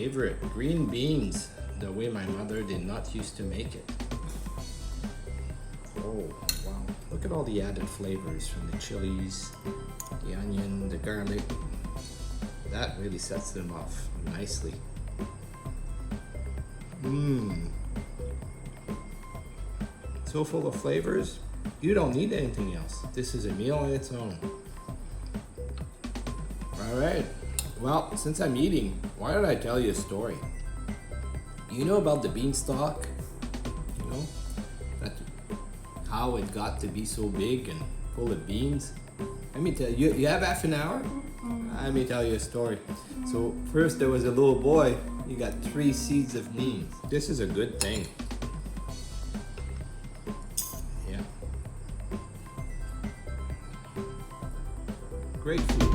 favorite. Green beans, the way my mother did not used to make it. Oh, wow. Look at all the added flavors from the chilies, the onion, the garlic. That really sets them off nicely. Mmm. So full of flavors, you don't need anything else. This is a meal on its own. All right. Well, since I'm eating, why don't I tell you a story? You know about the beanstalk? You know, that how it got to be so big and full of beans? Let me tell you, you have half an hour? Let me tell you a story. So first there was a little boy, he got 3 seeds of beans. This is a good thing. Yeah. Great food.